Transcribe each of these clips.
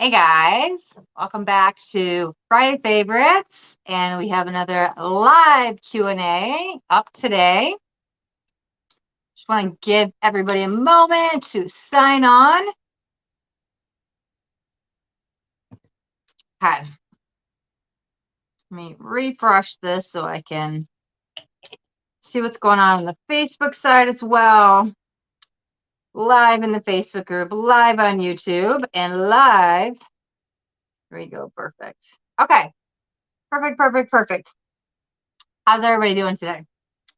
Hey guys, welcome back to Friday Favorites, and we have another live Q&A up today. Just want to give everybody a moment to sign on. Okay. Let me refresh this so I can see what's going on the Facebook side as well. Live in the Facebook group, live on YouTube, and live. There we go. Perfect. Okay. Perfect. How's everybody doing today?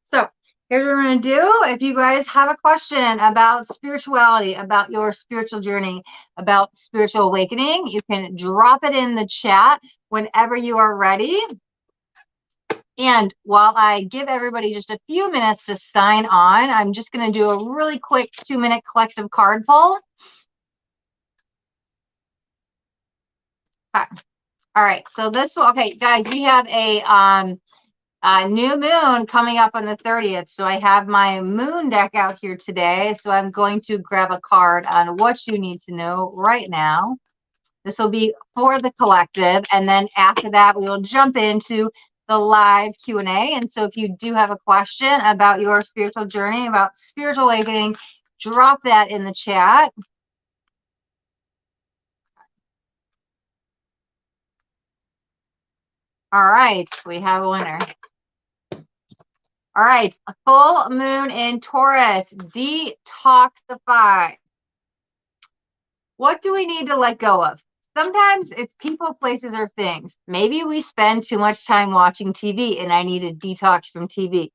So here's what we're going to do. If you guys have a question about spirituality, about your spiritual journey, about spiritual awakening, you can drop it in the chat whenever you are ready. And while I give everybody just a few minutes to sign on, I'm just going to do a really quick 2-minute collective card pull. Okay. All right. So okay, guys, we have a new moon coming up on the 30th. So I have my moon deck out here today. So I'm going to grab a card on what you need to know right now. This will be for the collective. And then after that, we will jump into the live Q&A. And so if you do have a question about your spiritual journey, about spiritual awakening, drop that in the chat. All right, we have a winner. All right, a full moon in Taurus, detoxify. What do we need to let go of? Sometimes it's people, places, or things. Maybe we spend too much time watching TV and I need a detox from TV.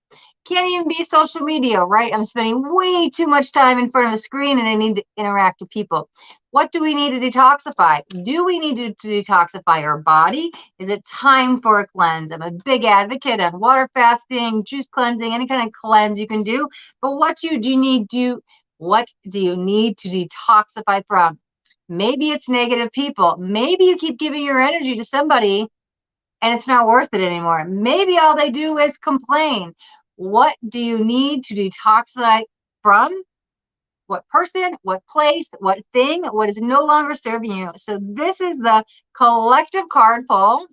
Can't even be social media, right? I'm spending way too much time in front of a screen and I need to interact with people. What do we need to detoxify? Do we need to detoxify our body? Is it time for a cleanse? I'm a big advocate of water fasting, juice cleansing, any kind of cleanse you can do. But what do you need to detoxify from? Maybe it's negative people. Maybe you keep giving your energy to somebody and it's not worth it anymore. Maybe all they do is complain. What do you need to detoxify from? What person, what place, what thing, what is no longer serving you? So this is the collective card pull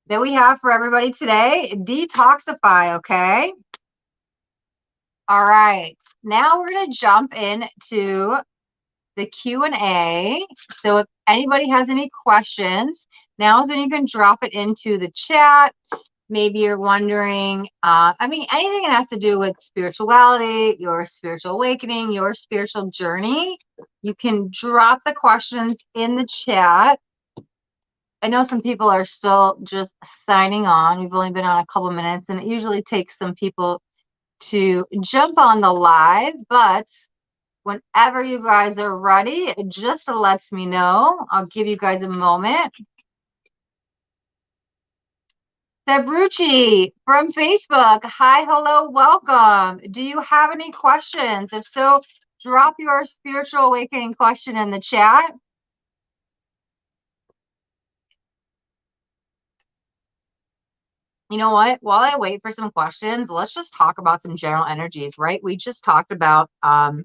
that we have for everybody today. Detoxify, okay? All right. Now we're going to jump into the Q&A. So if anybody has any questions, now is when you can drop it into the chat. Maybe you're wondering, anything that has to do with spirituality, your spiritual awakening, your spiritual journey, you can drop the questions in the chat. I know some people are still just signing on. We've only been on a couple minutes, and it usually takes some people to jump on the live, but whenever you guys are ready, just let me know. I'll give you guys a moment. Sabrucci from Facebook. Hi, hello, welcome. Do you have any questions? If so, drop your spiritual awakening question in the chat. You know what? While I wait for some questions, let's just talk about some general energies, right? We just talked about the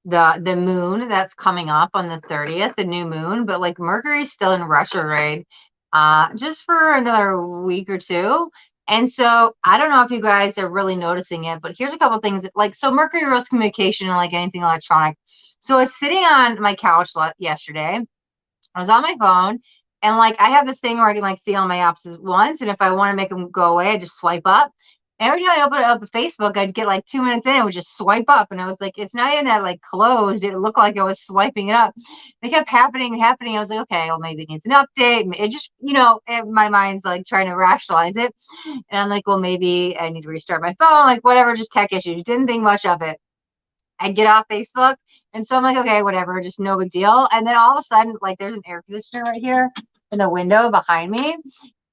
moon that's coming up on the 30th, the new moon, but like Mercury's still in retrograde just for another week or two. And so I don't know if you guys are really noticing it, but here's a couple things so Mercury rules communication and like anything electronic. So I was sitting on my couch yesterday. I was on my phone and like I have this thing where I can like see all my apps at once. And if I want to make them go away, I just swipe up. Every time I open it up at Facebook, I'd get like 2 minutes in, it would just swipe up. And I was like, it's not even that like closed. It looked like I was swiping it up. It kept happening. I was like, okay, well, maybe it needs an update. It just, my mind's like trying to rationalize it. And I'm like, well, maybe I need to restart my phone, like whatever, just tech issues. Didn't think much of it. I get off Facebook. And so I'm like, okay, whatever, just no big deal. And then all of a sudden, like there's an air conditioner right here in the window behind me.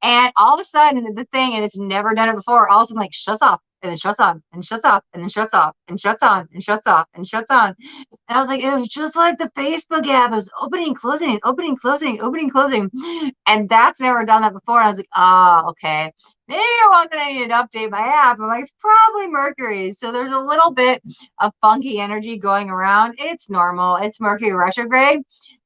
And all of a sudden, the thing, and it's never done it before, all of a sudden, like, shuts off, and then shuts on, and shuts off, and then shuts off, and shuts on, and shuts off, and shuts on. And I was like, it was just like the Facebook app. It was opening, closing, opening, closing, opening, closing. And that's never done that before. And I was like, oh, okay. Maybe it wasn't I need to update my app. I'm like, it's probably Mercury. So there's a little bit of funky energy going around. It's normal. It's Mercury retrograde.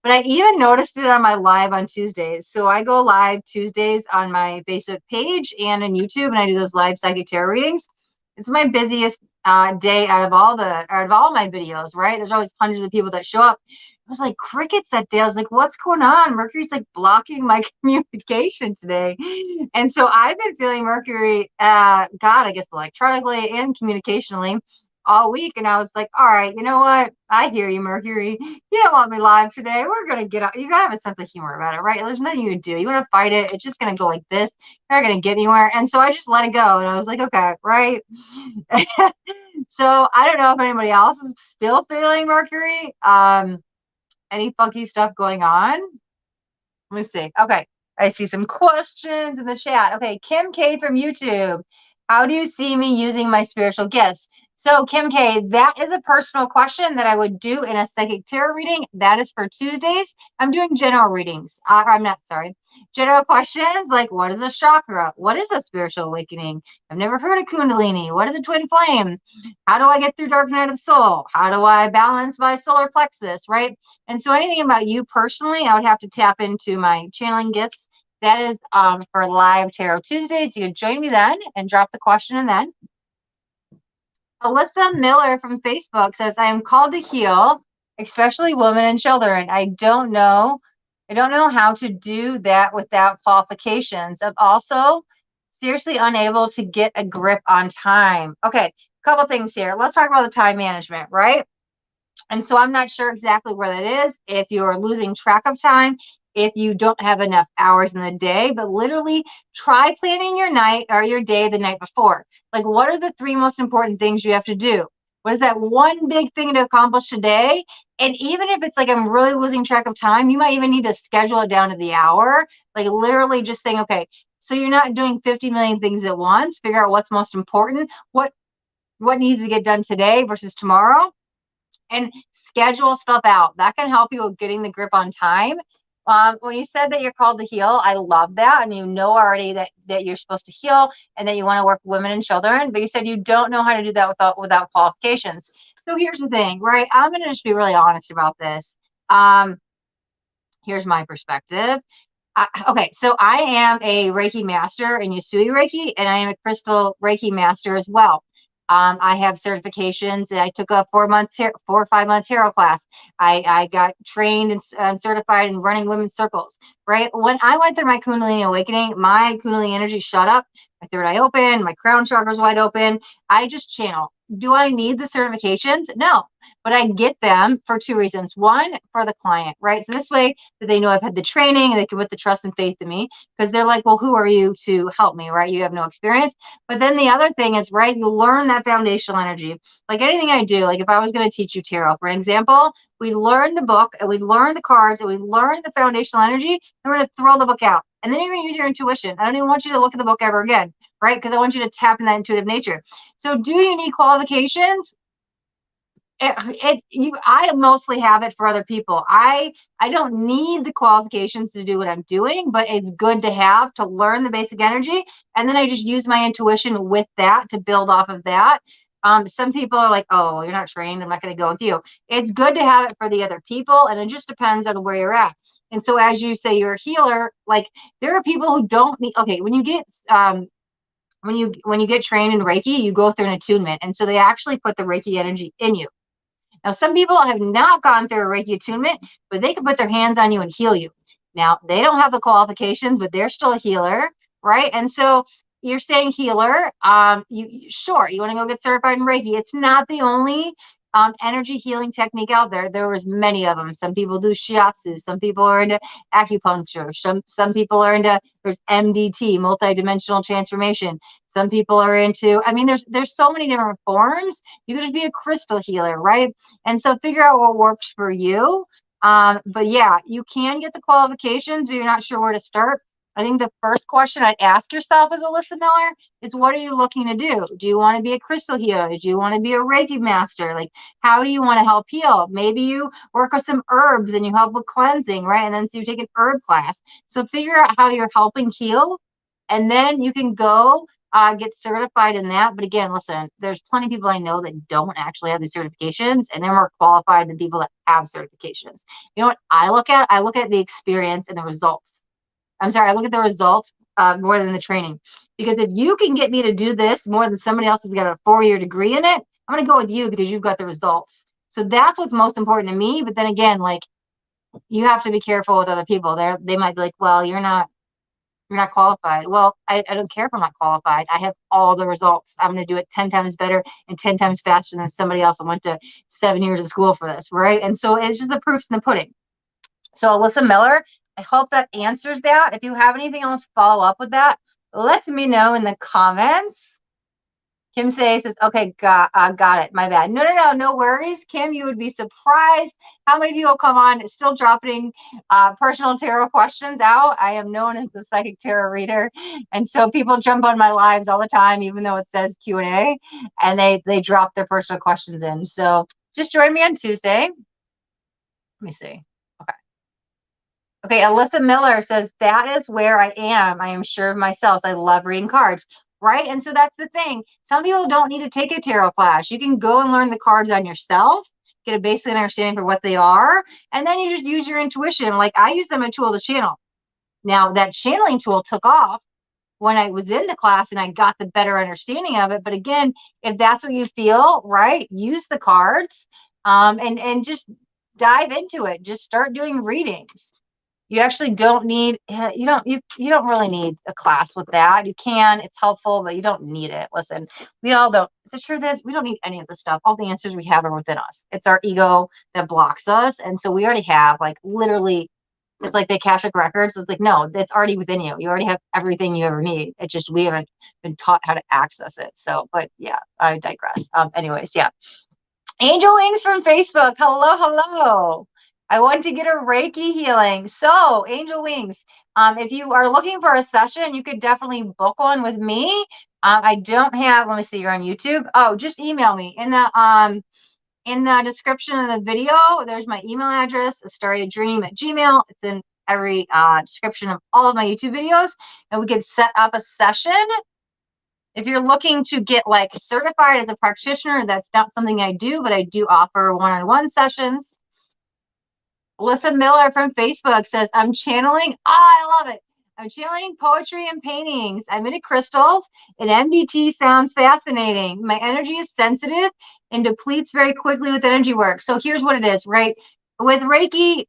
But I even noticed it on my live on Tuesdays. So I go live Tuesdays on my Facebook page and on YouTube, and I do those live psychic tarot readings. It's my busiest day out of all my videos, right? There's always hundreds of people that show up. It was like crickets that day. I was like, what's going on? Mercury's like blocking my communication today. And so I've been feeling Mercury, I guess electronically and communicationally all week. And I was like, all right, you know what? I hear you, Mercury. You don't want me live today. We're going to get out. You got to have a sense of humor about it, right? There's nothing you can do. You want to fight it. It's just going to go like this. You're not going to get anywhere. And so I just let it go. And I was like, okay, right. So I don't know if anybody else is still feeling Mercury. Any funky stuff going on? Let me see. Okay. I see some questions in the chat. Okay. Kim K from YouTube. How do you see me using my spiritual gifts? So, Kim K, that is a personal question that I would do in a psychic tarot reading. That is for Tuesdays. I'm doing general readings. I'm not, sorry. General questions like, what is a chakra? What is a spiritual awakening? I've never heard of Kundalini. What is a twin flame? How do I get through dark night of the soul? How do I balance my solar plexus, right? And so anything about you personally, I would have to tap into my channeling gifts. That is for live Tarot Tuesdays. You can join me then and drop the question and then. Alyssa Miller from Facebook says, I am called to heal, especially women and children. I don't know how to do that without qualifications. I'm also seriously unable to get a grip on time. Okay, a couple things here. Let's talk about the time management, right? And so I'm not sure exactly where that is, if you're losing track of time, if you don't have enough hours in the day, but literally try planning your night or your day the night before. Like, what are the 3 most important things you have to do? What is that one big thing to accomplish today? And even if it's like I'm really losing track of time, you might even need to schedule it down to the hour. Like literally just saying, okay, so you're not doing 50 million things at once. Figure out what's most important, what needs to get done today versus tomorrow, and schedule stuff out. That can help you with getting the grip on time. When you said that you're called to heal, I love that. And you know already that you're supposed to heal and that you want to work with women and children, but you said you don't know how to do that without qualifications. So here's the thing, right? I'm going to just be really honest about this. Here's my perspective. Okay, so I am a Reiki master in Yasui Reiki, and I am a crystal Reiki master as well. I have certifications. I took a 4 or 5 month tarot class. I got trained and certified in running women's circles, right? When I went through my Kundalini awakening, my Kundalini energy shut up. My third eye open, my crown chakra's wide open. I just channel. Do I need the certifications? No, but I get them for 2 reasons. One, for the client, right? So this way that they know I've had the training and they can put the trust and faith in me, because they're like, well, who are you to help me, right? You have no experience. But then the other thing is, right, you learn that foundational energy. Like anything I do, like if I was going to teach you tarot, for an example, we learn the book and we learn the cards and we learn the foundational energy, and we're going to throw the book out. And then you're going to use your intuition. I don't even want you to look at the book ever again, right? Because I want you to tap in that intuitive nature. So do you need qualifications? I mostly have it for other people. I don't need the qualifications to do what I'm doing, but it's good to have to learn the basic energy, and then I just use my intuition with that to build off of that. Some people are like, oh, you're not trained, I'm not going to go with you. It's good to have it for the other people, and it just depends on where you're at. And so as you say, you're a healer, like there are people who don't need, okay, when you get when you get trained in Reiki, you go through an attunement, and so they actually put the Reiki energy in you. Now, some people have not gone through a Reiki attunement, but they can put their hands on you and heal you. Now, they don't have the qualifications, but they're still a healer, right? And so you're saying healer. Sure, you want to go get certified in Reiki. It's not the only energy healing technique out there. There was many of them. Some people do shiatsu. Some people are into acupuncture. Some people are into, there's MDT, multidimensional transformation. Some people are into, I mean, there's so many different forms. You could just be a crystal healer, right? And so figure out what works for you. But yeah, you can get the qualifications, but you're not sure where to start. I think the first question I'd ask yourself as Alyssa Miller is, what are you looking to do? Do you want to be a crystal healer? Do you want to be a Reiki master? Like, how do you want to help heal? Maybe you work with some herbs and you help with cleansing, right? And then so you take an herb class. So figure out how you're helping heal, and then you can go get certified in that. But again, listen, there's plenty of people I know that don't actually have the certifications, and they're more qualified than people that have certifications. You know what I look at? I look at the experience and the results. I'm sorry, I look at the results more than the training. Because if you can get me to do this more than somebody else who's got a 4-year degree in it, I'm going to go with you because you've got the results. So that's what's most important to me. But then again, like, you have to be careful with other people. They might be like, well, you're not qualified. Well, I don't care if I'm not qualified. I have all the results. I'm going to do it 10 times better and 10 times faster than somebody else that went to 7 years of school for this, right? And so it's just the proof's in the pudding. So Alyssa Miller, I hope that answers that. If you have anything else, follow up with that. Let me know in the comments. Kim says, okay, got it. My bad. No worries. Kim, you would be surprised how many people come on still dropping personal tarot questions out. I am known as the psychic tarot reader. And so people jump on my lives all the time, even though it says Q&A, and they drop their personal questions in. So just join me on Tuesday. Let me see. Okay, Alyssa Miller says, that is where I am. I am sure of myself. I love reading cards, right? And so that's the thing. Some people don't need to take a tarot class. You can go and learn the cards on yourself, get a basic understanding for what they are, and then you just use your intuition. Like, I use them as a tool to channel. Now, that channeling tool took off when I was in the class and I got the better understanding of it. But again, if that's what you feel, right, use the cards and just dive into it. Just start doing readings. You actually don't need, you don't really need a class with that. You can, it's helpful, but you don't need it. Listen, we all don't. The truth is, we don't need any of the stuff. All the answers we have are within us. It's our ego that blocks us. And so we already have, like, literally, it's like the Akashic records. It's like, no, it's already within you. You already have everything you ever need. It's just we haven't been taught how to access it. So, but yeah, I digress. Anyways, yeah. Angel Wings from Facebook. Hello. I want to get a Reiki healing. So, Angel Wings, if you are looking for a session, you could definitely book one with me. I don't have, let me see, you're on YouTube. Oh, just email me. In the description of the video, there's my email address, astariadream@gmail. It's in every description of all of my YouTube videos. And we could set up a session. If you're looking to get like certified as a practitioner, that's not something I do, but I do offer one-on-one sessions. Alyssa Miller from Facebook says, I'm channeling. I love it. I'm channeling poetry and paintings. I'm into crystals, and MDT sounds fascinating. My energy is sensitive and depletes very quickly with energy work. So here's what it is, right? With Reiki,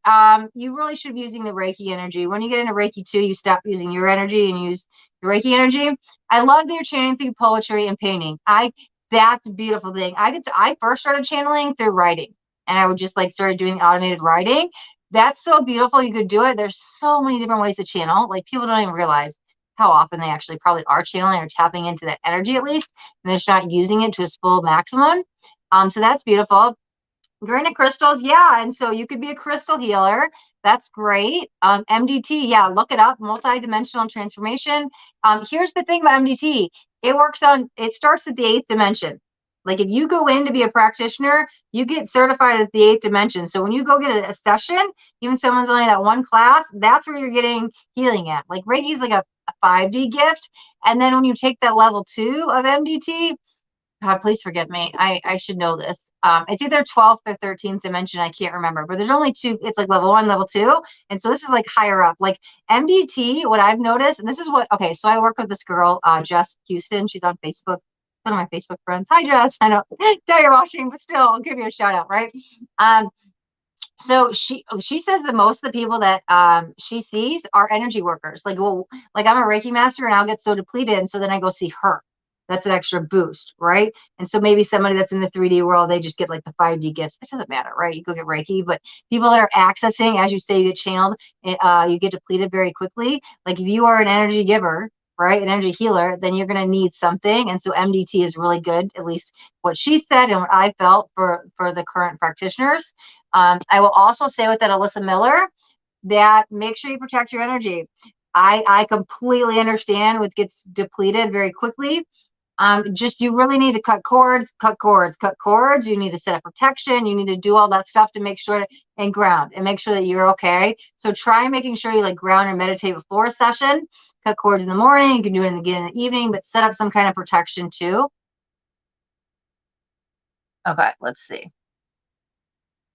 you really should be using the Reiki energy. When you get into Reiki 2, you stop using your energy and use the Reiki energy. I love that you're channeling through poetry and painting. That's a beautiful thing. I first started channeling through writing, and I would just like started doing automated writing. That's so beautiful. You could do it. There's so many different ways to channel. Like, people don't even realize how often they actually probably are channeling or tapping into that energy, at least, and they're just not using it to its full maximum. So that's beautiful. You're into crystals, yeah, and so you could be a crystal healer. That's great. MDT, yeah, look it up, multidimensional transformation. Here's the thing about MDT. It starts at the 8th dimension. Like, if you go in to be a practitioner, you get certified at the 8th dimension. So when you go get a session, even someone's only that one class, that's where you're getting healing at. Like, Reiki is like a 5D gift. And then when you take that level 2 of MDT, God, please forgive me. I should know this. It's either 12th or 13th dimension. I can't remember, but there's only 2. It's like level 1, level 2. And so this is like higher up. Like MDT, what I've noticed, and this is what, okay, so I work with this girl, Jess Houston. She's on Facebook. One of my Facebook friends. Hi, Jess. I know you're watching, but still, I'll give you a shout out, right? So she says that most of the people that she sees are energy workers. Like, well, like I'm a Reiki master and I'll get so depleted. And so then I go see her. That's an extra boost, right? And so maybe somebody that's in the 3D world, they just get like the 5D gifts. It doesn't matter, right? You go get Reiki, but people that are accessing, as you say, you get channeled, you get depleted very quickly. Like, if you are an energy giver, right, an energy healer, then you're going to need something. And so MDT is really good, at least what she said and what I felt for the current practitioners. I will also say with that Alyssa Miller, that make sure you protect your energy. I completely understand what gets depleted very quickly. Just you really need to cut cords, cut cords, cut cords. You need to set up protection. You need to do all that stuff to make sure and ground and make sure that you're okay. So try making sure you like ground and meditate before a session. Cut cords in the morning. You can do it again in the evening, but set up some kind of protection too. Okay, let's see.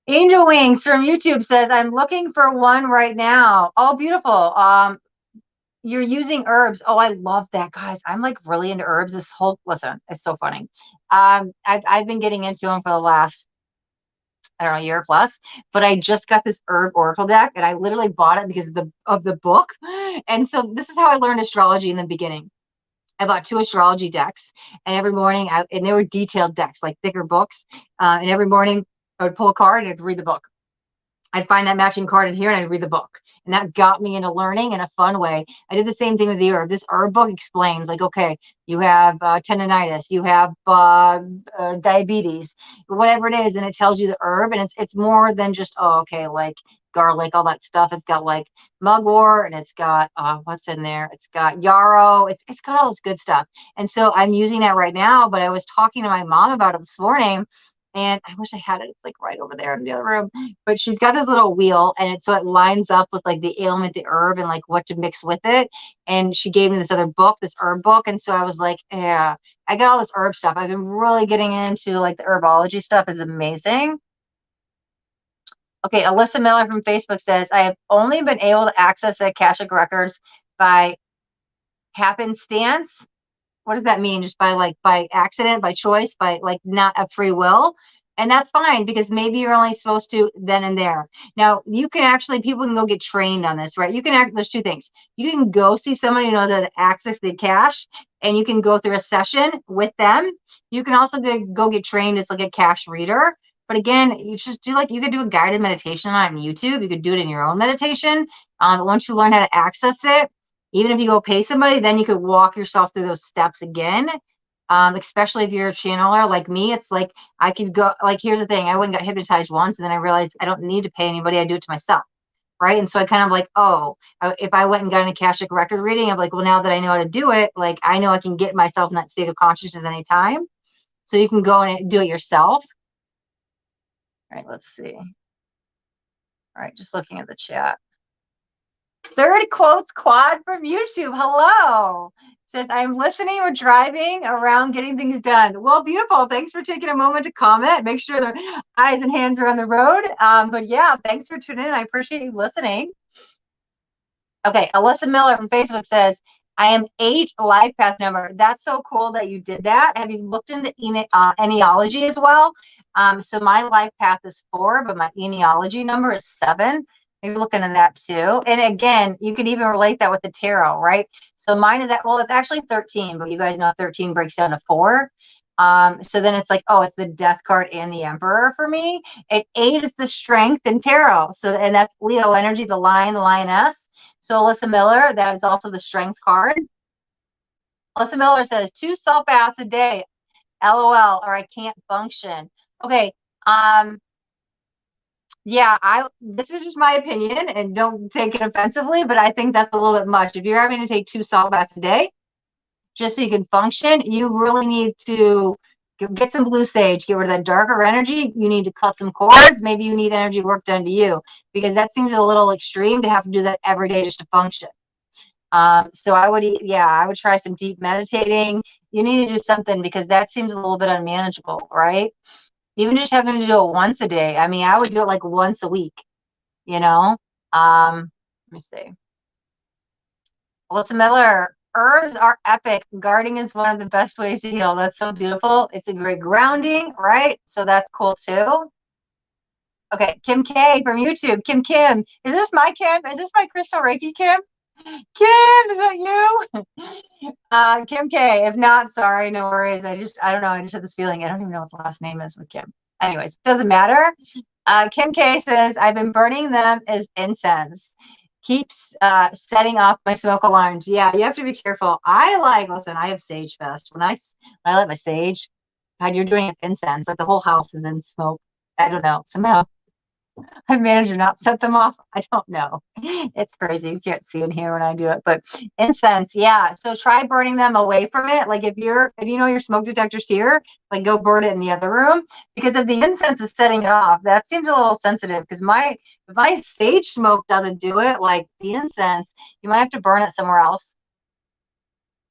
Angel Wings from YouTube says, I'm looking for one right now. Oh, beautiful. You're using herbs. Oh, I love that, guys. I'm like really into herbs. Listen, it's so funny. I've been getting into them for the last, I don't know, year plus, but I just got this herb oracle deck and I literally bought it because of the book. And so this is how I learned astrology in the beginning. I bought 2 astrology decks, and every morning, and they were detailed decks, like thicker books. And every morning I would pull a card and I'd read the book. I'd find that matching card in here and I'd read the book. And that got me into learning in a fun way. I did the same thing with the herb. This herb book explains, like, okay, you have tendonitis, you have diabetes, whatever it is, and it tells you the herb. And it's more than just, oh, okay, like garlic, all that stuff. It's got like mugwort, and it's got what's in there? It's got yarrow. It's got all this good stuff. And so I'm using that right now. But I was talking to my mom about it this morning. And I wish I had it. It's like right over there in the other room. But she's got this little wheel, and so it lines up with like the ailment, the herb, and like what to mix with it. And she gave me this other book, this herb book. And so I was like, yeah, I got all this herb stuff. I've been really getting into like the herbology stuff. Is amazing. Okay, Alyssa Miller from Facebook says, I have only been able to access the Akashic records by happenstance. What does that mean? Just by accident, by choice, by like not a free will. And that's fine because maybe you're only supposed to then and there. Now you can actually, people can go get trained on this, right? You can there's 2 things. You can go see somebody who knows how to access the cache, and you can go through a session with them. You can also go get trained as like a cache reader. But again, you just do you could do a guided meditation on YouTube. You could do it in your own meditation. Once you learn how to access it, even if you go pay somebody, then you could walk yourself through those steps again. Especially if you're a channeler like me, it's like I could go, like, here's the thing. I went and got hypnotized once, and then I realized I don't need to pay anybody. I do it to myself. Right. And so I kind of like, if I went and got an Akashic record reading, I'm like, well, now that I know how to do it, like, I know I can get myself in that state of consciousness anytime. So you can go and do it yourself. All right. Let's see. All right. Just looking at the chat. Third quotes quad from YouTube. Hello. Says, I'm listening or driving around getting things done. Well, beautiful. Thanks for taking a moment to comment. Make sure the eyes and hands are on the road. But yeah, thanks for tuning in. I appreciate you listening. Okay, Alyssa Miller from Facebook says, I am 8 life path number. That's so cool that you did that. Have you looked into enealogy as well? So my life path is 4, but my enealogy number is 7. Maybe look into that too. And again, you can even relate that with the tarot, right? So mine is well, it's actually 13, but you guys know 13 breaks down to 4. So then it's like, oh, it's the death card and the emperor for me. And 8 is the strength and tarot. So, and that's Leo energy, the lion, the lioness. So Alyssa Miller, that is also the strength card. Alyssa Miller says 2 salt baths a day, LOL, or I can't function. Okay. Yeah, this is just my opinion, and don't take it offensively, but I think that's a little bit much. If you're having to take 2 salt baths a day just so you can function, you really need to get some blue sage, get rid of that darker energy. You need to cut some cords. Maybe you need energy work done to you, because that seems a little extreme to have to do that every day just to function. So I would try some deep meditating. You need to do something, because that seems a little bit unmanageable, right? Even just having to do it once a day. I mean, I would do it like once a week, you know? Let me see. Alyssa Miller, herbs are epic. Gardening is one of the best ways to heal. That's so beautiful. It's a great grounding, right? So that's cool too. Okay, Kim K from YouTube. Kim, is this my Kim? Is this my Crystal Reiki Kim? Kim, is that you? Kim K. If not, sorry, no worries. I don't know. I just had this feeling. I don't even know what the last name is with Kim. Anyways, doesn't matter. Kim K says, I've been burning them as incense. Keeps setting off my smoke alarms. Yeah, you have to be careful. Listen, I have Sage Fest. When I light my sage, God, you're doing it with incense. Like the whole house is in smoke. I don't know. Somehow I managed to not set them off. I don't know. It's crazy. You can't see in here when I do it, but incense, yeah. So try burning them away from it. Like if you know your smoke detector's here, like go burn it in the other room, because if the incense is setting it off, that seems a little sensitive. Because if my sage smoke doesn't do it, like the incense, you might have to burn it somewhere else.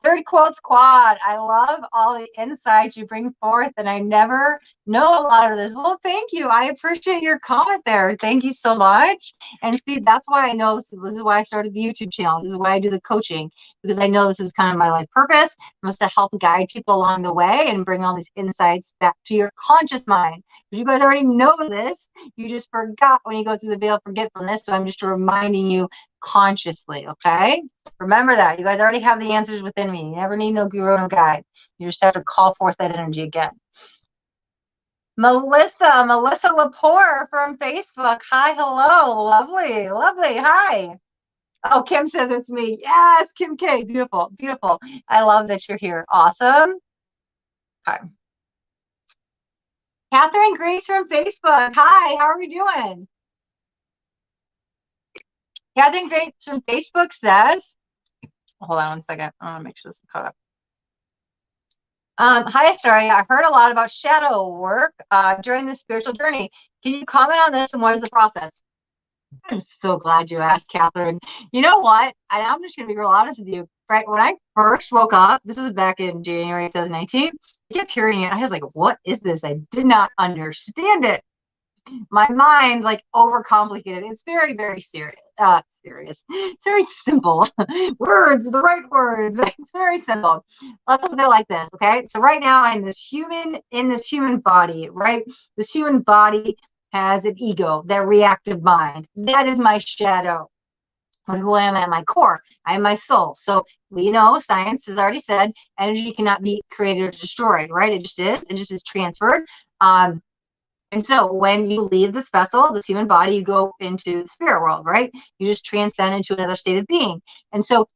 Third quote squad. I love all the insights you bring forth, and I never know a lot of this. Well, thank you. I appreciate your comment there. Thank you so much. And see, that's why I know this is why I started the YouTube channel. This is why I do the coaching, because I know this is kind of my life purpose, was to help guide people along the way and bring all these insights back to your conscious mind. Because you guys already know this. You just forgot when you go through the veil of forgetfulness. So I'm just reminding you consciously, okay? Remember that. You guys already have the answers within me. You never need no guru, no guide. You just have to call forth that energy again. Melissa Lepore from Facebook. Hi, hello. Lovely, lovely. Hi. Oh, Kim says it's me. Yes, Kim K. Beautiful, beautiful. I love that you're here. Awesome. Hi. Catherine Grace from Facebook. Hi, how are we doing? Catherine Grace from Facebook says, hold on one second. I want to make sure this is caught up. Hi, Astaria. I heard a lot about shadow work during the spiritual journey. Can you comment on this and what is the process? I'm so glad you asked, Catherine. You know what? I'm just going to be real honest with you. Right when I first woke up, this was back in January 2019, I kept hearing it. I was like, what is this? I did not understand it. My mind like overcomplicated. It's very, very serious. Serious. It's very simple. Words, the right words. It's very simple. Let's look at it like this, okay? So right now I'm in this human body, right? This human body has an ego, that reactive mind. That is my shadow. Who I am at my core. I am my soul. So we know science has already said energy cannot be created or destroyed, right? It just is. It just is transferred. And so when you leave this vessel, this human body, you go into the spirit world, right? You just transcend into another state of being. And so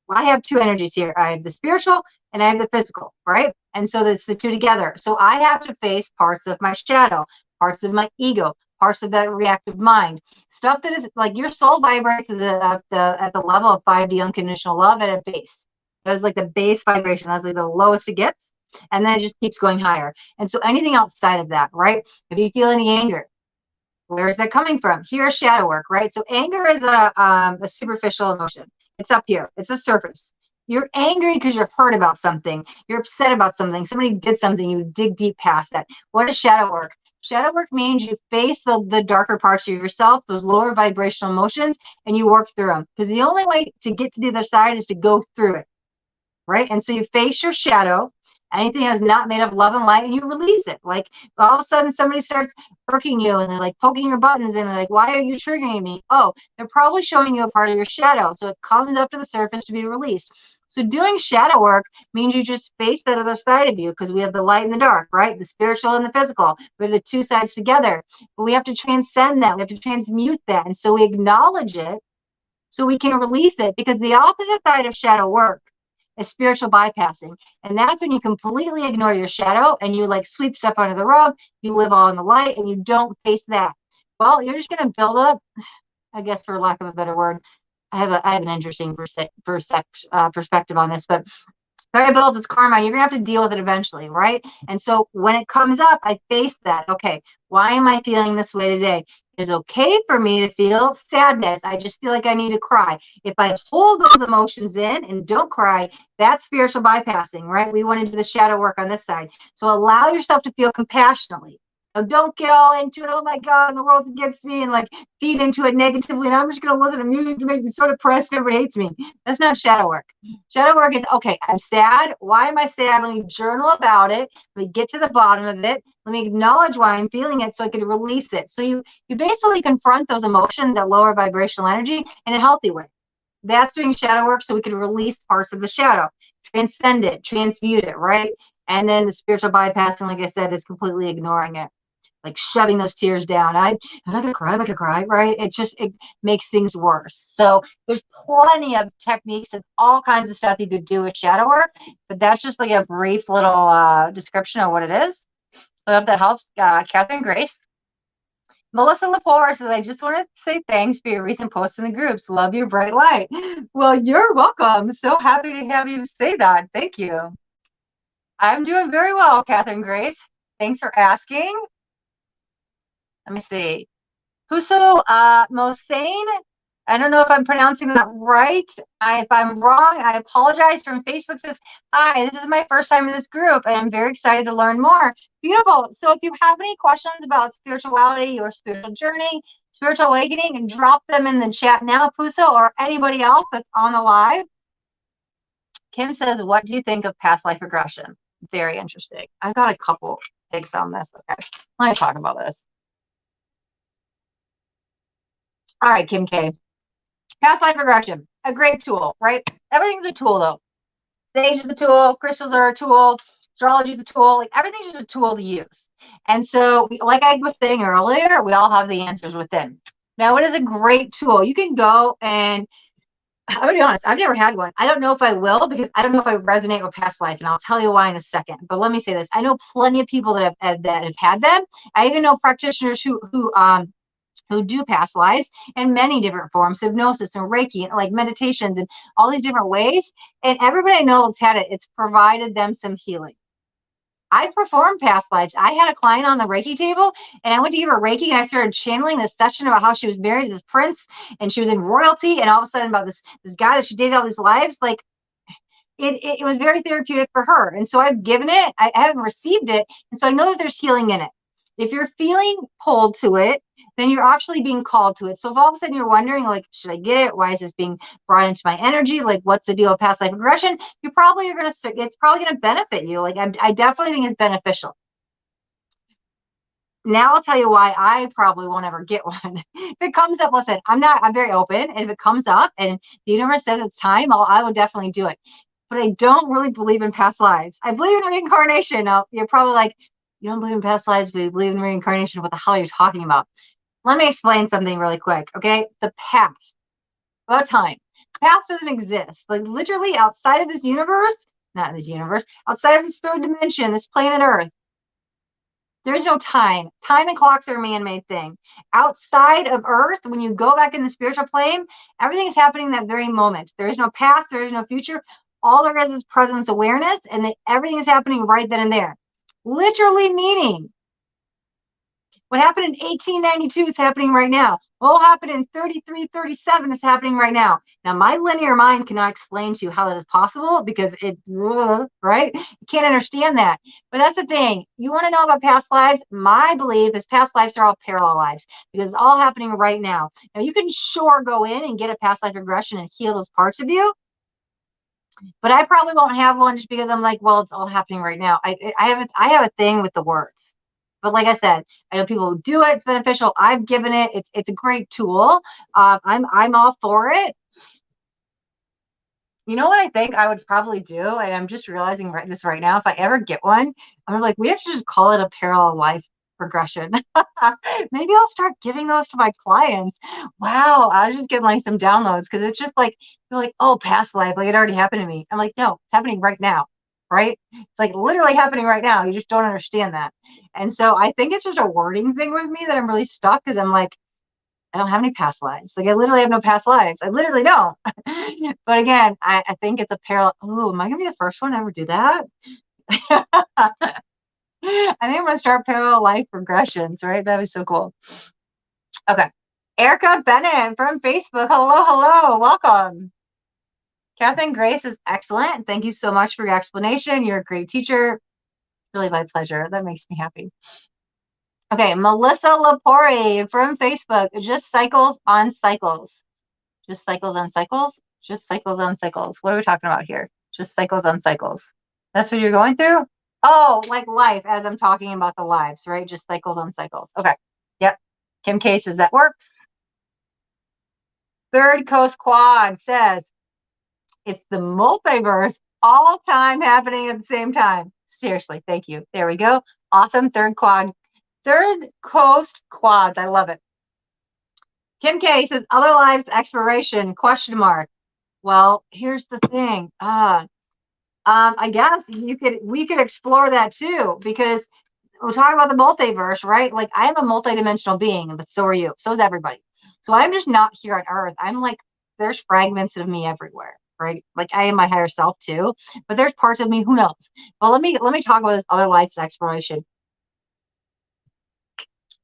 I have two energies here. I have the spiritual and I have the physical, right? And so that's the two together. So I have to face parts of my shadow, parts of my ego, parts of that reactive mind, stuff that is like your soul vibrates at the level of 5D unconditional love at a base. That is like the base vibration. That's like the lowest it gets. And then it just keeps going higher. And so anything outside of that, right? If you feel any anger, where is that coming from? Here's shadow work, right? So anger is a superficial emotion. It's up here. It's the surface. You're angry because you're hurt about something. You're upset about something. Somebody did something. You dig deep past that. What is shadow work? Shadow work means you face the darker parts of yourself, those lower vibrational emotions, and you work through them. Because the only way to get to the other side is to go through it, right? And so you face your shadow, anything that's not made of love and light, and you release it. Like all of a sudden somebody starts irking you and they're like poking your buttons and they're like, why are you triggering me? Oh, they're probably showing you a part of your shadow. So it comes up to the surface to be released. So doing shadow work means you just face that other side of you, because we have the light and the dark, right? The spiritual and the physical. We have the two sides together. But we have to transcend that. We have to transmute that. And so we acknowledge it so we can release it, because the opposite side of shadow work is spiritual bypassing. And that's when you completely ignore your shadow and you like sweep stuff under the rug, you live all in the light and you don't face that. Well, you're just going to build up, I guess, for lack of a better word. I have an interesting perspective on this, but it builds its karma and you're going to have to deal with it eventually, right? And so when it comes up, I face that. Okay, why am I feeling this way today? It's okay for me to feel sadness. I just feel like I need to cry. If I hold those emotions in and don't cry, that's spiritual bypassing, right? We want to do the shadow work on this side. So allow yourself to feel compassionately. Now, don't get all into it. Oh my God, the world's against me, and like feed into it negatively. And I'm just going to listen to music to make me so depressed. Everybody hates me. That's not shadow work. Shadow work is, okay, I'm sad. Why am I sad? Let me journal about it. Let me get to the bottom of it. Let me acknowledge why I'm feeling it so I can release it. So you basically confront those emotions at lower vibrational energy in a healthy way. That's doing shadow work so we can release parts of the shadow, transcend it, transmute it, right? And then the spiritual bypassing, like I said, is completely ignoring it, like shoving those tears down. I'm not gonna cry, I'm not gonna cry, right? It makes things worse. So there's plenty of techniques and all kinds of stuff you could do with shadow work, but that's just like a brief little description of what it is. So I hope that helps, Catherine Grace. Melissa Lepore says, I just want to say thanks for your recent posts in the groups. Love your bright light. Well, you're welcome. So happy to have you say that. Thank you. I'm doing very well, Catherine Grace. Thanks for asking. Let me see. Huso Mosane. I don't know if I'm pronouncing that right. If I'm wrong, I apologize. From Facebook says, hi, this is my first time in this group, and I'm very excited to learn more. Beautiful. So if you have any questions about spirituality or spiritual journey, spiritual awakening, drop them in the chat now, Puso, or anybody else that's on the live. Kim says, what do you think of past life regression? Very interesting. I've got a couple takes on this. Okay, let me talk about this. All right, Kim K. Past life regression, a great tool, right? Everything's a tool, though. Sage is a tool, crystals are a tool, astrology is a tool. Like everything's just a tool to use. And so, like I was saying earlier, we all have the answers within. Now, it is a great tool. You can go and I'm gonna be honest, I've never had one. I don't know if I will because I don't know if I resonate with past life, and I'll tell you why in a second. But let me say this: I know plenty of people that have had them. I even know practitioners who do past lives in many different forms, hypnosis and Reiki, and like meditations and all these different ways. And everybody I know that's had it, it's provided them some healing. I performed past lives. I had a client on the Reiki table, and I went to give her Reiki, and I started channeling this session about how she was married to this prince, and she was in royalty, and all of a sudden about this guy that she dated all these lives. Like it was very therapeutic for her. And so I've given it, I haven't received it. And so I know that there's healing in it. If you're feeling pulled to it, then you're actually being called to it. So if all of a sudden you're wondering, like, should I get it? Why is this being brought into my energy? Like, what's the deal with past life regression? You probably are going to, it's probably going to benefit you. Like, I definitely think it's beneficial. Now I'll tell you why I probably won't ever get one. If it comes up, listen, I'm very open. And if it comes up and the universe says it's time, I will definitely do it. But I don't really believe in past lives. I believe in reincarnation. Now, you're probably like, you don't believe in past lives, but you believe in reincarnation. What the hell are you talking about? Let me explain something really quick, okay? The past, about time. Past doesn't exist. Like literally outside of this universe, not in this universe, outside of this third dimension, this planet Earth, there is no time. Time and clocks are a man-made thing. Outside of Earth, when you go back in the spiritual plane, everything is happening that very moment. There is no past, there is no future. All there is presence awareness, and everything is happening right then and there. Literally meaning what happened in 1892 is happening right now. What will happen in 3337 is happening right now. Now, my linear mind cannot explain to you how that is possible because right? You can't understand that. But that's the thing. You want to know about past lives? My belief is past lives are all parallel lives because it's all happening right now. Now, you can sure go in and get a past life regression and heal those parts of you. But I probably won't have one just because I'm like, well, it's all happening right now. I have a thing with the words. But like I said, I know people who do it. It's beneficial. I've given it. It's a great tool. I'm all for it. You know what I think I would probably do, and I'm just realizing this right now. If I ever get one, I'm like, we have to just call it a parallel life regression. Maybe I'll start giving those to my clients. Wow, I was just getting like some downloads because it's just like you're like, oh, past life, like it already happened to me. I'm like, no, it's happening right now, right? It's like literally happening right now. You just don't understand that. And so I think it's just a wording thing with me that I'm really stuck because I'm like, I don't have any past lives. Like I literally have no past lives. I literally don't. But again, I think it's a parallel. Oh, am I gonna be the first one to ever do that? I think I'm gonna start parallel life regressions, right? That'd be so cool. Okay. Erica Bennett from Facebook. Hello, hello, welcome. Catherine Grace is excellent. Thank you so much for your explanation. You're a great teacher. Really my pleasure. That makes me happy. Okay, Melissa Lapore from Facebook. Just cycles on cycles. Just cycles on cycles. Just cycles on cycles. What are we talking about here? Just cycles on cycles. That's what you're going through? Oh, like life as I'm talking about the lives, right? Just cycles on cycles. Okay. Yep. Kim K says that works. Third Coast Quad says it's the multiverse all time happening at the same time. Seriously, thank you. There we go. Awesome. Third Coast Quads. I love it. Kim K says other lives exploration question mark. Well, here's the thing. I guess we could explore that too, because we're talking about the multiverse, right? Like I'm a multidimensional being, but so are you. So is everybody. So I'm just not here on Earth. I'm like, there's fragments of me everywhere, right? Like I am my higher self too, but there's parts of me, who knows? Well, let me talk about this other life's exploration.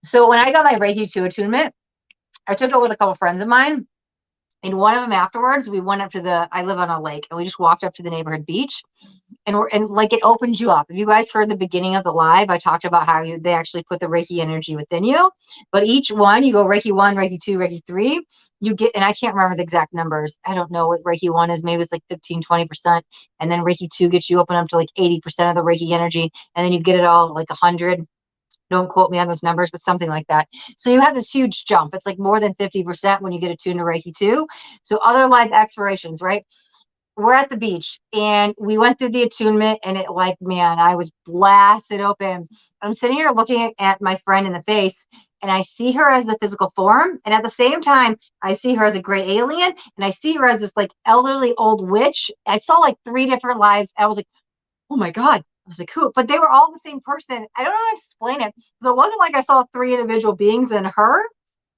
So when I got my Reiki 2 attunement, I took it with a couple friends of mine. And one of them afterwards, we went up to I live on a lake, and we just walked up to the neighborhood beach. And like it opens you up. If you guys heard the beginning of the live, I talked about how they actually put the Reiki energy within you. But each one, you go Reiki 1, Reiki 2, Reiki 3, you get, and I can't remember the exact numbers. I don't know what Reiki 1 is. Maybe it's like 15, 20%. And then Reiki 2 gets you open up to like 80% of the Reiki energy. And then you get it all like 100. Don't quote me on those numbers, but something like that. So you have this huge jump. It's like more than 50% when you get attuned to Reiki 2. So other life explorations, right? We're at the beach and we went through the attunement, and it like, man, I was blasted open. I'm sitting here looking at my friend in the face, and I see her as the physical form. And at the same time, I see her as a gray alien, and I see her as this like elderly old witch. I saw like 3 different lives. I was like, oh my God. I was like, who? But they were all the same person. I don't know how to explain it. So it wasn't like I saw 3 individual beings in her.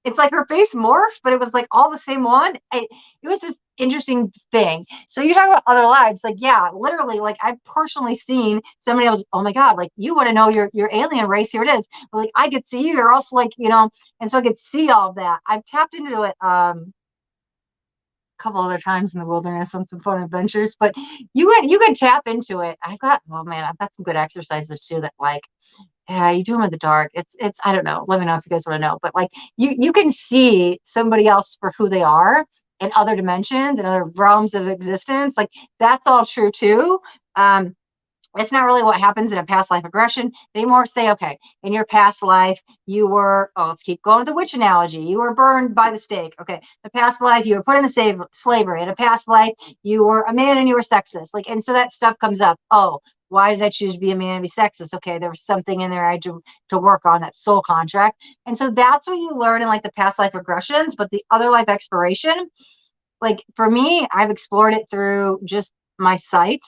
It's like her face morphed, but it was like all the same one. It was this interesting thing. So you talk about other lives, like yeah, literally, like I've personally seen somebody else. Oh my God, like you want to know your alien race? Here it is. But like I could see you. You're also like and so I could see all of that. I've tapped into it. Couple other times in the wilderness on some fun adventures, but you can tap into it. I've got some good exercises too that like yeah, you do them in the dark. It's I don't know. Let me know if you guys want to know. But like you can see somebody else for who they are in other dimensions and other realms of existence. Like that's all true too. Um, it's not really what happens in a past life regression. They more say, okay, in your past life, you were, oh, let's keep going with the witch analogy. You were burned by the stake. Okay. The past life, you were put into slavery. In a past life, you were a man and you were sexist. Like, and so that stuff comes up. Oh, why did I choose to be a man and be sexist? Okay, there was something in there I had to work on, that soul contract. And so that's what you learn in like the past life regressions. But the other life exploration, like for me, I've explored it through just my sight,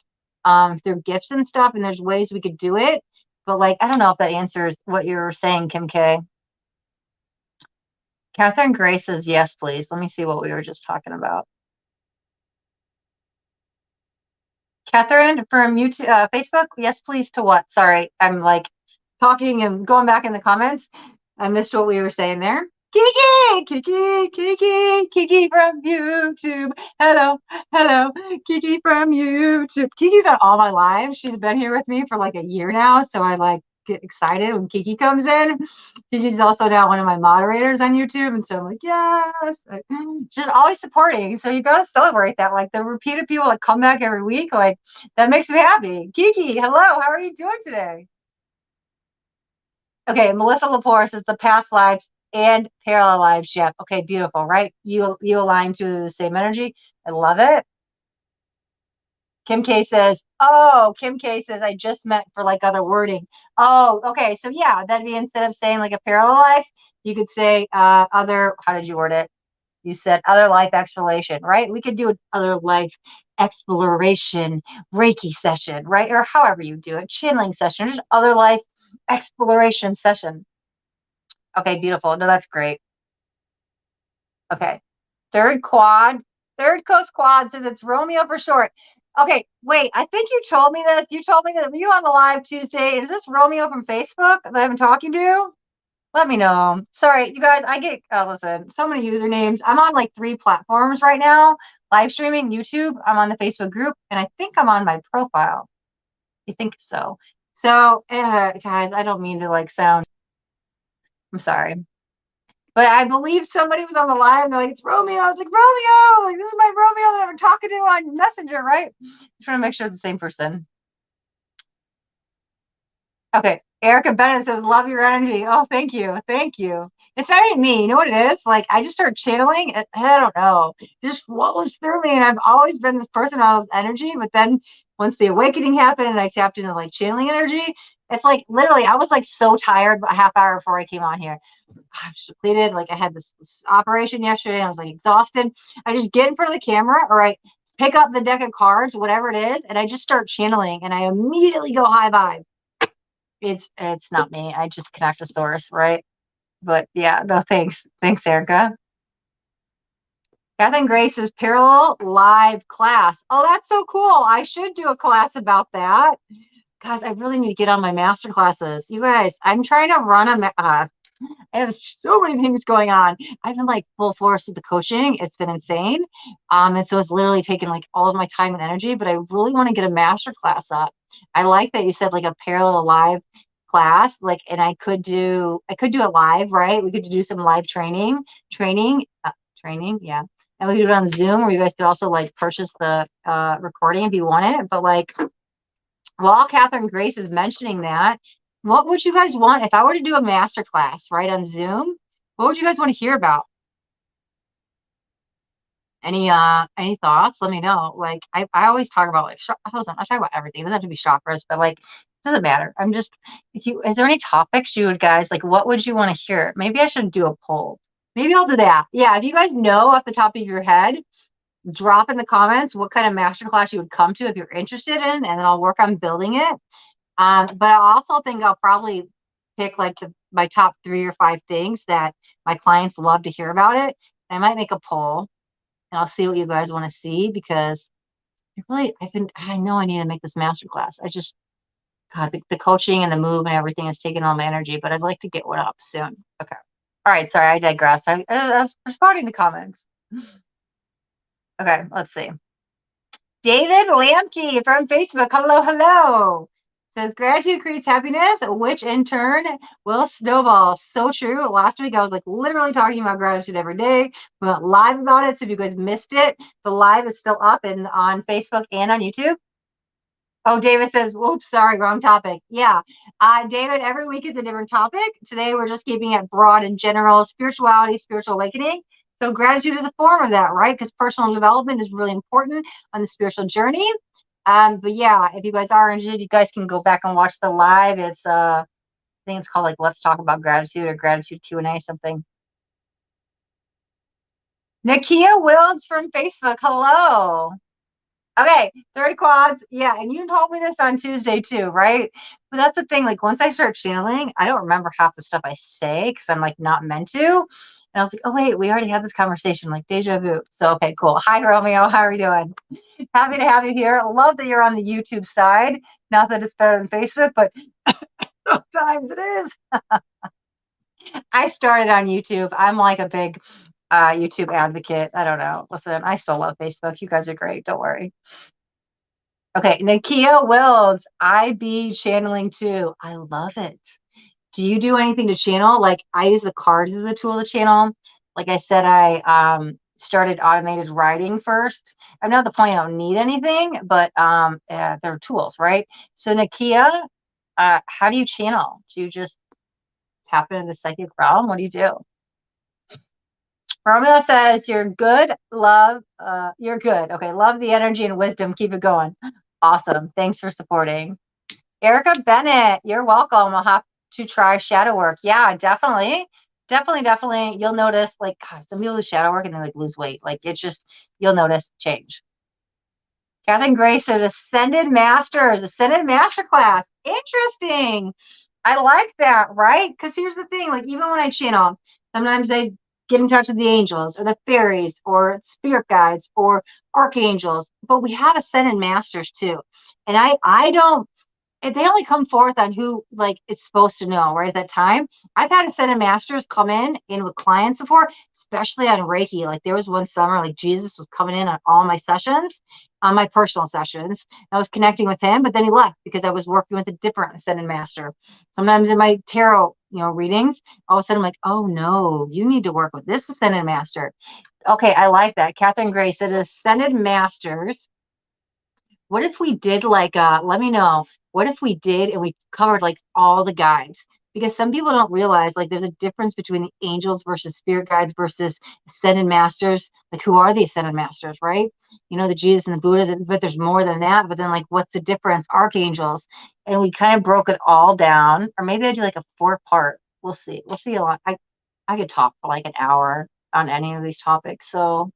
through gifts and stuff, and there's ways we could do it. But like, I don't know if that answers what you're saying, Kim K. Catherine Gray says yes, please. Let me see what we were just talking about. Catherine from YouTube, Facebook, yes, please to what? Sorry, I'm like talking and going back in the comments. I missed what we were saying there. Kiki from YouTube. Hello, hello, Kiki from YouTube. Kiki's on all my lives. She's been here with me for like a year now, so I like get excited when Kiki comes in. Kiki's also now one of my moderators on YouTube, and so I'm like, yes. She's always supporting, so you gotta celebrate that. Like the repeated people that come back every week, like that makes me happy. Kiki, hello, how are you doing today? Okay, Melissa Lepore says the past lives and parallel lives. Yeah. Okay, beautiful, right? You align to the same energy. I love it. Kim K says, I just meant for like other wording. Oh, okay. So yeah, that'd be instead of saying like a parallel life, you could say other, how did you word it? You said other life exploration, right? We could do an other life exploration Reiki session, right? Or however you do it, channeling session, just other life exploration session. Okay, beautiful. No, that's great. Okay. Third Coast Quad says it's Romeo for short. Okay, wait, I think you told me this. You told me that. Were you on the live Tuesday? Is this Romeo from Facebook that I've been talking to? Let me know. Sorry, you guys, listen, so many usernames. I'm on like 3 platforms right now, live streaming, YouTube. I'm on the Facebook group, and I think I'm on my profile. I think so. So, guys, I don't mean to like sound, I'm sorry. But I believe somebody was on the live and they're like, it's Romeo. I was like, Romeo, like this is my Romeo that I've been talking to on Messenger, right? Just trying to make sure it's the same person. Okay. Erica Bennett says, love your energy. Oh, thank you. Thank you. It's not even me. You know what it is? Like I just started channeling. I don't know. It just flows through me. And I've always been this person out of energy. But then once the awakening happened and I tapped into like channeling energy, it's like literally I was like so tired a half hour before I came on here. I was depleted. Like I had this operation yesterday. And I was like exhausted. I just get in front of the camera or I pick up the deck of cards, whatever it is, and I just start channeling and I immediately go high vibe. It's not me. I just connect a source, right? But yeah, no thanks. Thanks, Erica. Catherine Grace's parallel live class. Oh, that's so cool. I should do a class about that. Guys, I really need to get on my master classes. You guys, I'm trying to run I have so many things going on. I've been like full force with the coaching. It's been insane. And so it's literally taken like all of my time and energy, but I really want to get a master class up. I like that you said like a parallel live class, like, and I could do it live, right? We could do some live training. Yeah. And we could do it on Zoom, or you guys could also like purchase the recording if you want it. But like, while Catherine Grace is mentioning that, what would you guys want if I were to do a master class, right, on Zoom? What would you guys want to hear about? Any thoughts? Let me know. Like I always talk about like listen, I talk about everything. It doesn't have to be chakras, but like it doesn't matter. I'm just if you is there any topics you would guys like what would you want to hear? Maybe I should do a poll. Maybe I'll do that. Yeah, if you guys know off the top of your head, drop in the comments what kind of master class you would come to if you're interested in, and then I'll work on building it. But I also think I'll probably pick like my top 3 or 5 things that my clients love to hear about it. And I might make a poll and I'll see what you guys want to see because I know I need to make this masterclass. God, the coaching and the move and everything is taking all my energy, but I'd like to get one up soon. Okay. All right. Sorry, I digress. I was responding to comments. Okay. Let's see. David Lamke from Facebook. Hello, hello. Says gratitude creates happiness, which in turn will snowball. So true. Last week I was like literally talking about gratitude every day. We went live about it. So if you guys missed it, the live is still up and on Facebook and on YouTube. Oh, David says, whoops, sorry, wrong topic. Yeah. David, every week is a different topic. Today we're just keeping it broad and general, spirituality, spiritual awakening. So gratitude is a form of that, right? Because personal development is really important on the spiritual journey. But yeah, if you guys are interested, you guys can go back and watch the live. It's I think it's called like Let's Talk About Gratitude or Gratitude Q&A something. Nakia Wilds from Facebook. Hello. Okay, 30 quads. Yeah, and you told me this on Tuesday too, right? But that's the thing. Like once I start channeling, I don't remember half the stuff I say because I'm like not meant to. And I was like, oh wait, we already had this conversation, like deja vu. So okay, cool. Hi Romeo, how are you doing? Happy to have you here. Love that you're on the YouTube side. Not that it's better than Facebook, but sometimes it is. I started on YouTube. I'm like a big YouTube advocate. I don't know. Listen, I still love Facebook. You guys are great. Don't worry. Okay, Nakia Wills, I be channeling too. I love it. Do you do anything to channel? Like I use the cards as a tool to channel. Like I said, I started automated writing first. I'm not at the point I don't need anything, but they're tools, right? So Nakia, how do you channel? Do you just tap into the psychic realm? What do you do? Romeo says, you're good, love, you're good. Okay, love the energy and wisdom. Keep it going. Awesome. Thanks for supporting. Erica Bennett, you're welcome. I'll have to try shadow work. Yeah, definitely. Definitely. You'll notice, like, God, some people do shadow work and they like lose weight. Like, it's just, you'll notice change. Catherine Grace says, Ascended Masters, Ascended Masterclass. Interesting. I like that, right? Because here's the thing, like even when I channel, sometimes I get in touch with the angels or the fairies or spirit guides or archangels, but we have ascended masters too. And I don't they only come forth on who like is supposed to know right at that time. I've had ascended masters come in with clients before, especially on Reiki. Like there was one summer, like Jesus was coming in on all my sessions, on my personal sessions. I was connecting with him, but then he left because I was working with a different ascended master. Sometimes in my tarot, readings, all of a sudden I'm like, oh no, you need to work with this ascended master. Okay, I like that. Catherine Gray said ascended masters. What if we did like let me know, what if we did and we covered like all the guides? Because some people don't realize like there's a difference between the angels versus spirit guides versus ascended masters. Like who are the ascended masters, right? The Jesus and the Buddhas, but there's more than that. But then like what's the difference? Archangels. And we kind of broke it all down. Or maybe I do like a 4-part. We'll see. We'll see a lot. I could talk for like an hour on any of these topics. So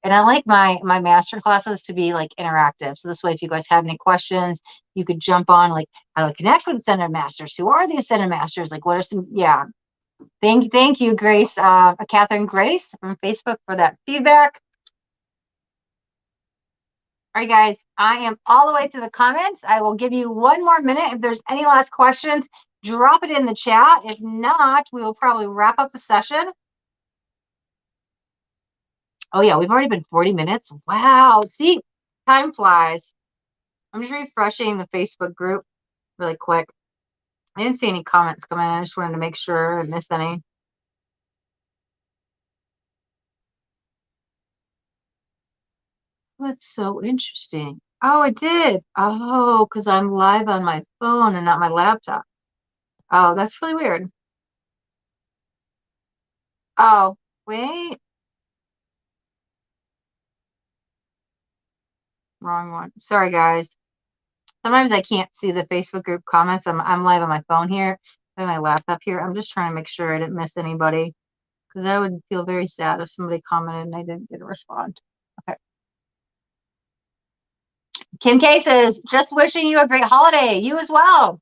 And I like my master classes to be like interactive. So this way, if you guys have any questions, you could jump on like how to connect with Ascended Masters. Who are the Ascended Masters? Like, what are some? Yeah. Thank you, Grace, Catherine Grace from Facebook for that feedback. All right, guys, I am all the way through the comments. I will give you one more minute. If there's any last questions, drop it in the chat. If not, we will probably wrap up the session. Oh, yeah, we've already been 40 minutes. Wow. See, time flies. I'm just refreshing the Facebook group really quick. I didn't see any comments come in. I just wanted to make sure I missed any. That's so interesting. Oh, it did. Oh, because I'm live on my phone and not my laptop. Oh, that's really weird. Oh, wait. Wrong one. Sorry, guys. Sometimes I can't see the Facebook group comments. I'm live on my phone here, on my laptop here. I'm just trying to make sure I didn't miss anybody because I would feel very sad if somebody commented and I didn't get a response. Okay. Kim K says, just wishing you a great holiday. You as well.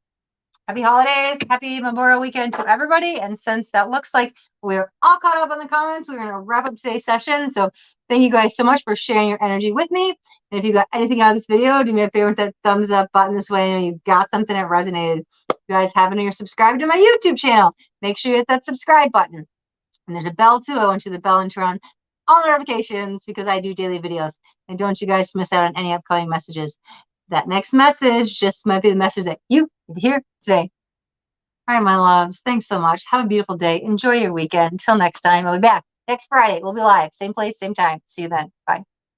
Happy holidays. Happy Memorial Weekend to everybody. And since that looks like we're all caught up on the comments, we're going to wrap up today's session. So thank you guys so much for sharing your energy with me. And if you got anything out of this video, do me a favor with that thumbs up button this way. You got something that resonated. If you guys haven't or you're subscribed to my YouTube channel, make sure you hit that subscribe button. And there's a bell too. I want you to the bell and turn on all notifications because I do daily videos. And don't you guys miss out on any upcoming messages. That next message just might be the message that you need to hear today. All right, my loves. Thanks so much. Have a beautiful day. Enjoy your weekend. Until next time, I'll be back next Friday. We'll be live. Same place, same time. See you then. Bye.